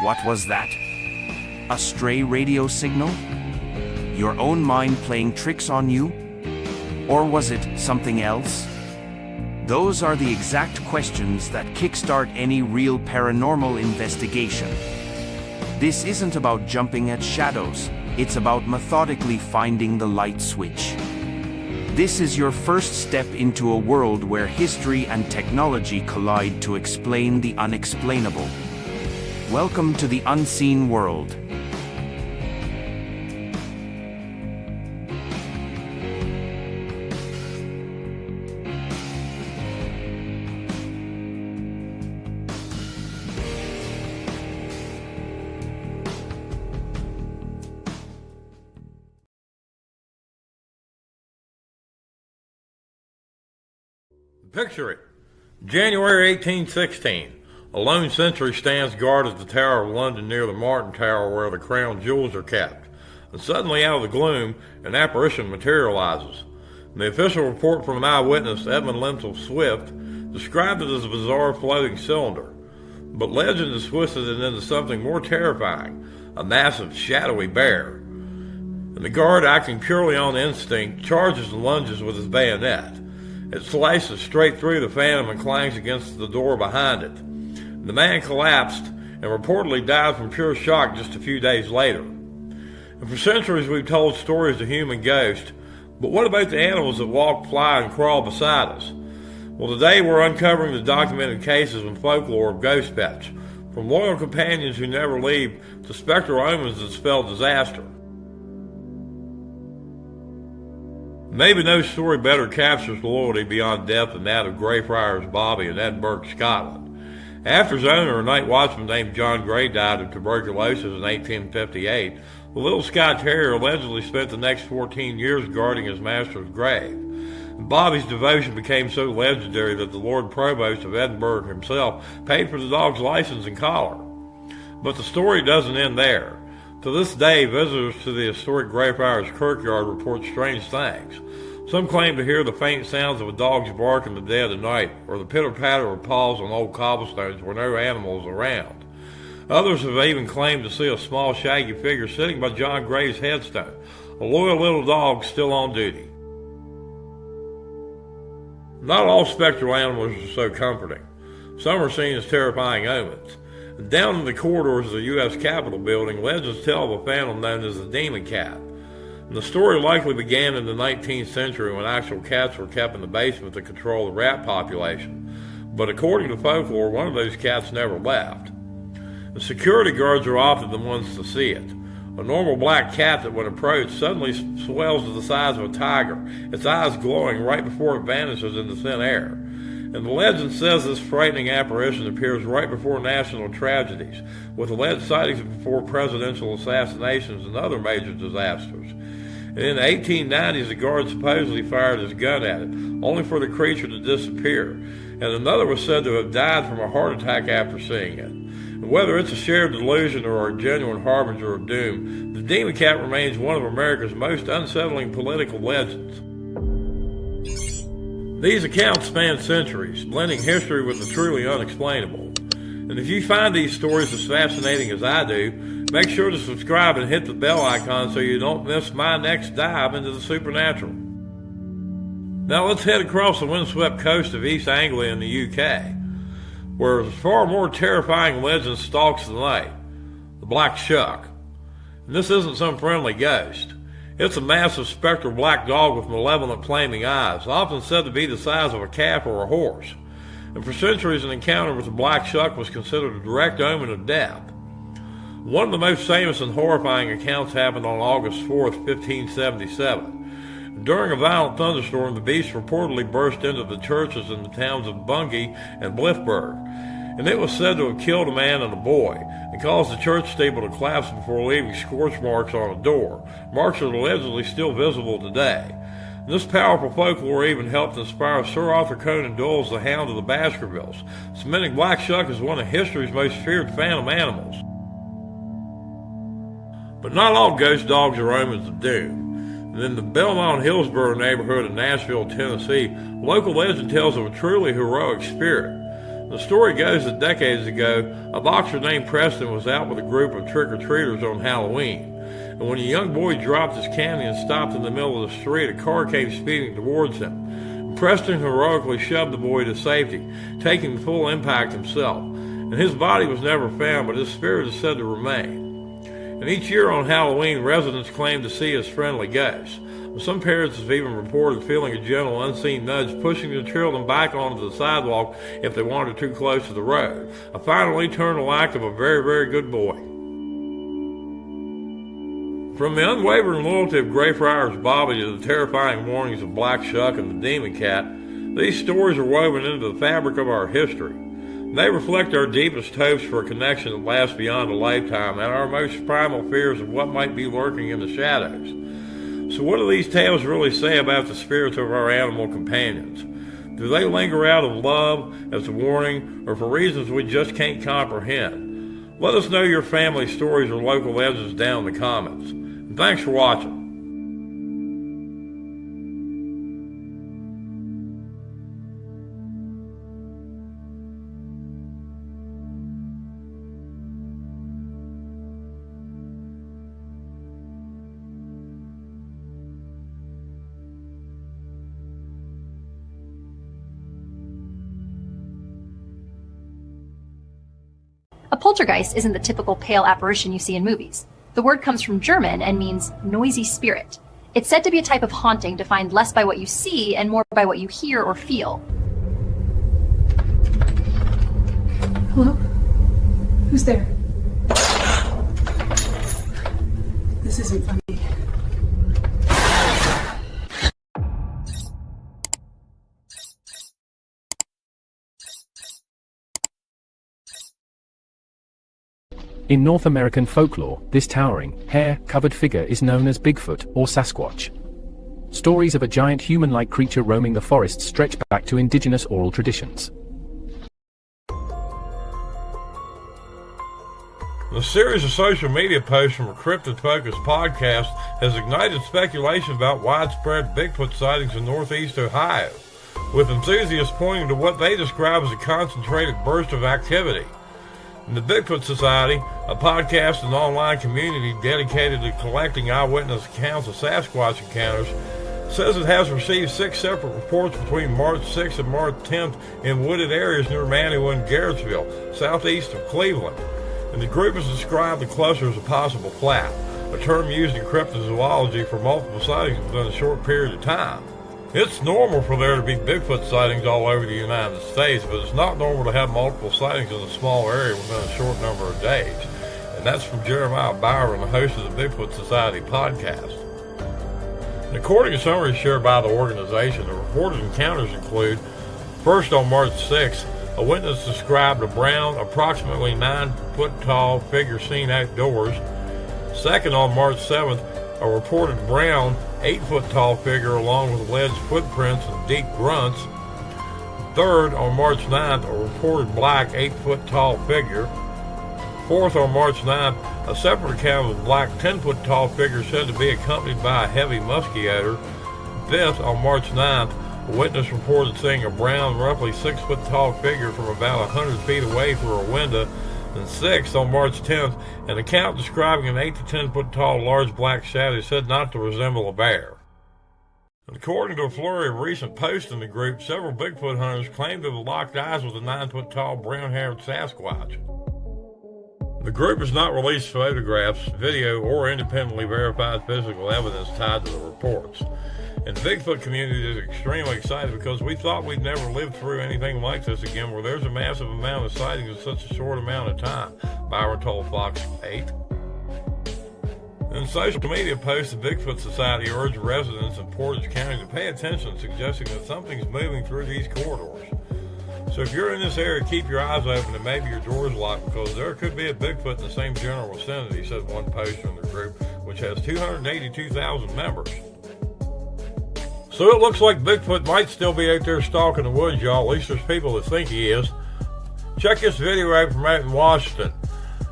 What was that? A stray radio signal? Your own mind playing tricks on you? Or was it something else? Those are the exact questions that kickstart any real paranormal investigation. This isn't about jumping at shadows, it's about methodically finding the light switch. This is your first step into a world where history and technology collide to explain the unexplainable. Welcome to the unseen world. Picture it. January 1816. A lone sentry stands guard at the Tower of London near the Martin Tower where the crown jewels are kept. And suddenly out of the gloom, an apparition materializes. And the official report from an eyewitness, Edmund Lentil Swift, described it as a bizarre floating cylinder. But legend has twisted it into something more terrifying, a massive, shadowy bear. And the guard, acting purely on instinct, charges and lunges with his bayonet. It slices straight through the phantom and clangs against the door behind it. The man collapsed and reportedly died from pure shock just a few days later. And for centuries we've told stories of human ghosts, but what about the animals that walk, fly, and crawl beside us? Well, today we're uncovering the documented cases and folklore of ghost pets, from loyal companions who never leave to spectral omens that spell disaster. Maybe no story better captures loyalty beyond death than that of Greyfriars Bobby in Edinburgh, Scotland. After his owner, a night watchman named John Gray, died of tuberculosis in 1858, the little Skye Terrier allegedly spent the next 14 years guarding his master's grave. And Bobby's devotion became so legendary that the Lord Provost of Edinburgh himself paid for the dog's license and collar. But the story doesn't end there. To this day, visitors to the historic Greyfriars Kirkyard report strange things. Some claim to hear the faint sounds of a dog's bark in the dead of night, or the pitter-patter of paws on old cobblestones where no animal is around. Others have even claimed to see a small shaggy figure sitting by John Gray's headstone, a loyal little dog still on duty. Not all spectral animals are so comforting. Some are seen as terrifying omens. Down in the corridors of the U.S. Capitol building, legends tell of a phantom known as the Demon Cat. And the story likely began in the 19th century when actual cats were kept in the basement to control the rat population. But according to folklore, one of those cats never left. The security guards are often the ones to see it. A normal black cat that when approached suddenly swells to the size of a tiger, its eyes glowing right before it vanishes into thin air. And the legend says this frightening apparition appears right before national tragedies, with alleged sightings before presidential assassinations and other major disasters. And in the 1890s, the guard supposedly fired his gun at it, only for the creature to disappear. And another was said to have died from a heart attack after seeing it. And whether it's a shared delusion or a genuine harbinger of doom, the Demon Cat remains one of America's most unsettling political legends. These accounts span centuries, blending history with the truly unexplainable. And if you find these stories as fascinating as I do, make sure to subscribe and hit the bell icon so you don't miss my next dive into the supernatural. Now let's head across the windswept coast of East Anglia in the UK, where a far more terrifying legend stalks the night, the Black Shuck. And this isn't some friendly ghost. It's a massive spectral black dog with malevolent flaming eyes, often said to be the size of a calf or a horse. And for centuries, an encounter with the Black Shuck was considered a direct omen of death. One of the most famous and horrifying accounts happened on August 4th, 1577. During a violent thunderstorm, the beast reportedly burst into the churches in the towns of Bungay and Blythburgh, and it was said to have killed a man and a boy, and caused the church steeple to collapse before leaving scorch marks on a door, marks that are allegedly still visible today. And this powerful folklore even helped inspire Sir Arthur Conan Doyle's The Hound of the Baskervilles, cementing Black Shuck as one of history's most feared phantom animals. But not all ghost dogs are omens of doom. And in the Belmont-Hillsborough neighborhood of Nashville, Tennessee, local legend tells of a truly heroic spirit. The story goes that decades ago, a boxer named Preston was out with a group of trick-or-treaters on Halloween. And when a young boy dropped his candy and stopped in the middle of the street, a car came speeding towards him. And Preston heroically shoved the boy to safety, taking the full impact himself. And his body was never found, but his spirit is said to remain. And each year on Halloween, residents claim to see his friendly ghost. Some parents have even reported feeling a gentle, unseen nudge pushing their children back onto the sidewalk if they wandered too close to the road. A final eternal act of a very, very good boy. From the unwavering loyalty of Greyfriars Bobby to the terrifying warnings of Black Shuck and the Demon Cat, these stories are woven into the fabric of our history. They reflect our deepest hopes for a connection that lasts beyond a lifetime and our most primal fears of what might be lurking in the shadows. So what do these tales really say about the spirits of our animal companions? Do they linger out of love, as a warning, or for reasons we just can't comprehend? Let us know your family stories or local legends down in the comments. And thanks for watching. A poltergeist isn't the typical pale apparition you see in movies. The word comes from German and means noisy spirit. It's said to be a type of haunting defined less by what you see and more by what you hear or feel. Hello? Who's there? This isn't funny. In North American folklore, this towering, hair-covered figure is known as Bigfoot or Sasquatch. Stories of a giant human-like creature roaming the forest stretch back to indigenous oral traditions. The series of social media posts from a cryptid-focused podcast has ignited speculation about widespread Bigfoot sightings in northeast Ohio, with enthusiasts pointing to what they describe as a concentrated burst of activity. And the Bigfoot Society, a podcast and online community dedicated to collecting eyewitness accounts of Sasquatch encounters, says it has received 6 separate reports between March 6th and March 10th in wooded areas near Maniwaa and Garrettsville, southeast of Cleveland. And the group has described the cluster as a possible flap, a term used in cryptozoology for multiple sightings within a short period of time. It's normal for there to be Bigfoot sightings all over the United States, but it's not normal to have multiple sightings in a small area within a short number of days. And that's from Jeremiah Byron, the host of the Bigfoot Society podcast. And according to summaries shared by the organization, the reported encounters include, first on March 6th, a witness described a brown, approximately 9-foot-tall figure seen outdoors. Second, on March 7th, a reported brown, 8-foot-tall figure along with alleged footprints and deep grunts. Third, on March 9th, a reported black 8-foot-tall figure. Fourth, on March 9th, a separate account of a black 10-foot-tall figure said to be accompanied by a heavy musky odor. Fifth, on March 9th, a witness reported seeing a brown, roughly 6-foot-tall figure from about 100 feet away through a window. And sixth, on March 10th, an account describing an 8 to 10 foot tall large black shadow said not to resemble a bear. And according to a flurry of recent posts in the group, several Bigfoot hunters claimed to have locked eyes with a 9-foot tall brown-haired Sasquatch. The group has not released photographs, video, or independently verified physical evidence tied to the reports. And the Bigfoot community is extremely excited because we thought we'd never live through anything like this again, where there's a massive amount of sightings in such a short amount of time, Byron told Fox 8. In social media posts, the Bigfoot Society urged residents in Portage County to pay attention, suggesting that something's moving through these corridors. So if you're in this area, keep your eyes open and maybe your door's locked, because there could be a Bigfoot in the same general vicinity, said one post from the group, which has 282,000 members. So it looks like Bigfoot might still be out there stalking the woods, y'all. At least there's people that think he is. Check this video out from out in Washington.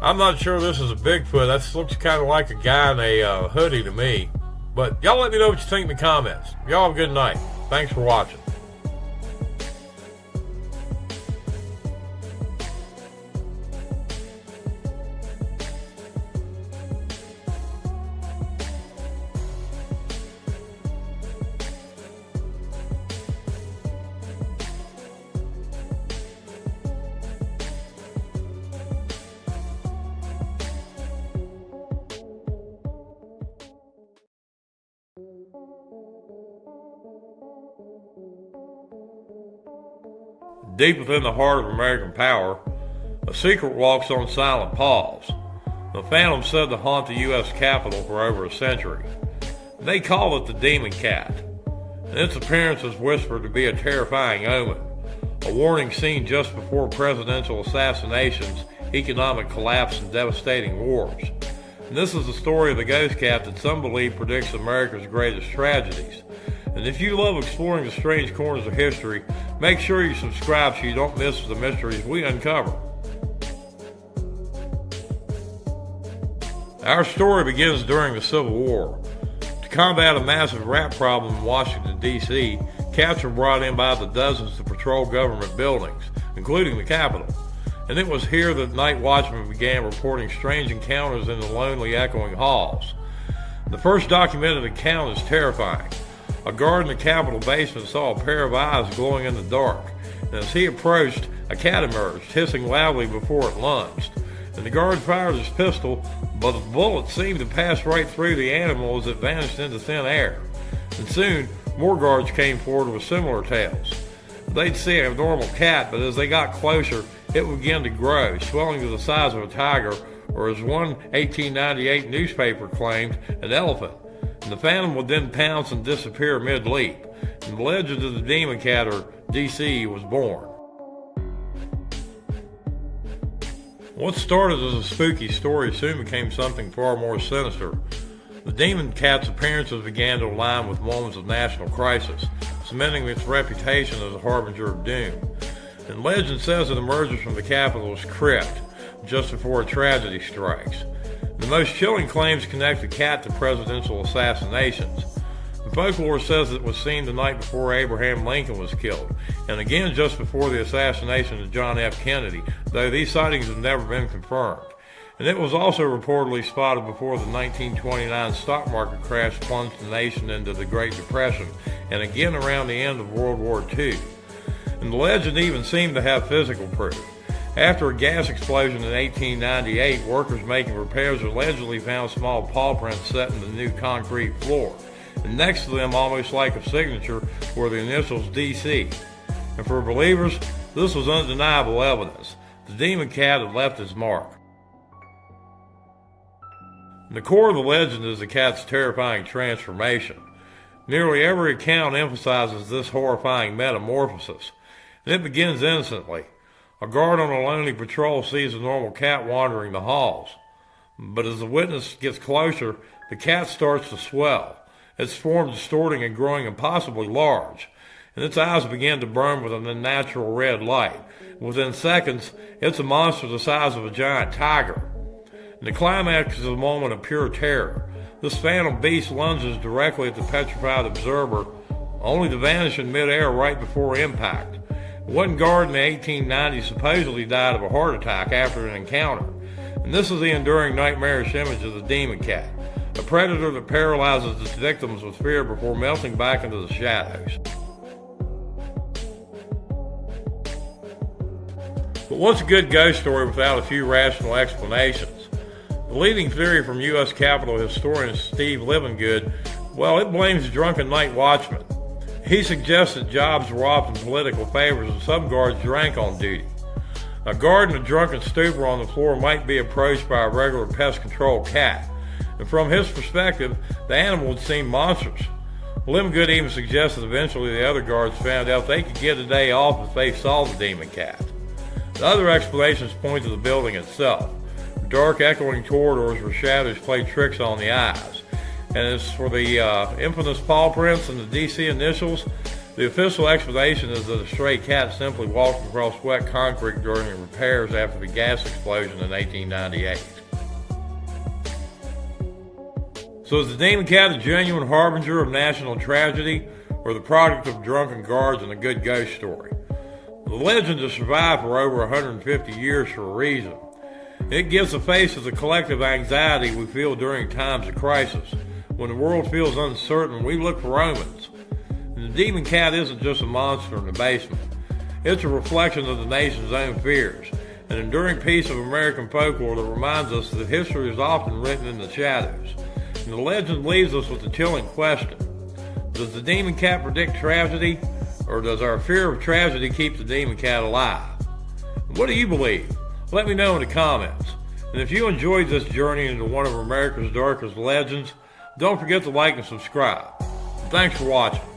I'm not sure this is a Bigfoot. That looks kind of like a guy in a hoodie to me. But y'all let me know what you think in the comments. Y'all have a good night. Thanks for watching. deep within the heart of American power, a secret walks on silent paws. The phantom said to haunt the U.S. Capitol for over a century. They call it the Demon Cat, and its appearance is whispered to be a terrifying omen, a warning seen just before presidential assassinations, economic collapse, and devastating wars. And this is the story of the ghost cat that some believe predicts America's greatest tragedies. And if you love exploring the strange corners of history, make sure you subscribe so you don't miss the mysteries we uncover. Our story begins during the Civil War. To combat a massive rat problem in Washington, D.C., cats were brought in by the dozens to patrol government buildings, including the Capitol. And it was here that night watchmen began reporting strange encounters in the lonely, echoing halls. The first documented account is terrifying. A guard in the Capitol basement saw a pair of eyes glowing in the dark, and as he approached, a cat emerged, hissing loudly before it lunged. And the guard fired his pistol, but the bullet seemed to pass right through the animal as it vanished into thin air. And soon, more guards came forward with similar tales. They'd see an abnormal cat, but as they got closer, it would begin to grow, swelling to the size of a tiger, or as one 1898 newspaper claimed, an elephant. And the phantom would then pounce and disappear mid-leap. And the legend of the Demon Cat, or DC, was born. What started as a spooky story soon became something far more sinister. The Demon Cat's appearances began to align with moments of national crisis, cementing its reputation as a harbinger of doom. And legend says it emerges from the Capitol's crypt just before a tragedy strikes. The most chilling claims connect the cat to presidential assassinations. The folklore says it was seen the night before Abraham Lincoln was killed, and again just before the assassination of John F. Kennedy, though these sightings have never been confirmed. And it was also reportedly spotted before the 1929 stock market crash plunged the nation into the Great Depression, and again around the end of World War II. And the legend even seemed to have physical proof. After a gas explosion in 1898, workers making repairs allegedly found small paw prints set in the new concrete floor. And next to them, almost like a signature, were the initials DC. And for believers, this was undeniable evidence. The Demon Cat had left his mark. And the core of the legend is the cat's terrifying transformation. Nearly every account emphasizes this horrifying metamorphosis, and it begins innocently. A guard on a lonely patrol sees a normal cat wandering the halls. But as the witness gets closer, the cat starts to swell, its form distorting and growing impossibly large, and its eyes begin to burn with an unnatural red light. Within seconds, it's a monster the size of a giant tiger. And the climax is a moment of pure terror. This phantom beast lunges directly at the petrified observer, only to vanish in midair right before impact. One guard in the 1890s supposedly died of a heart attack after an encounter. And this is the enduring nightmarish image of the Demon Cat, a predator that paralyzes its victims with fear before melting back into the shadows. But what's a good ghost story without a few rational explanations? The leading theory from U.S. Capitol historian Steve Livingood, well, it blames drunken night watchmen. He suggests that jobs were often political favors and some guards drank on duty. A guard in a drunken stupor on the floor might be approached by a regular pest control cat, and from his perspective, the animal would seem monstrous. Livingood even suggests that eventually the other guards found out they could get a day off if they saw the Demon Cat. The other explanations point to the building itself. Dark echoing corridors where shadows play tricks on the eyes. And as for the infamous paw prints and the DC initials, the official explanation is that a stray cat simply walked across wet concrete during the repairs after the gas explosion in 1898. So is the Demon Cat a genuine harbinger of national tragedy, or the product of drunken guards and a good ghost story? The legend has survived for over 150 years for a reason. It gives a face to the collective anxiety we feel during times of crisis. When the world feels uncertain, we look for omens. And the Demon Cat isn't just a monster in the basement. It's a reflection of the nation's own fears, an enduring piece of American folklore that reminds us that history is often written in the shadows. And the legend leaves us with the chilling question: does the Demon Cat predict tragedy, or does our fear of tragedy keep the demon cat alive? What do you believe? Let me know in the comments. And if you enjoyed this journey into one of America's darkest legends, don't forget to like and subscribe. Thanks for watching.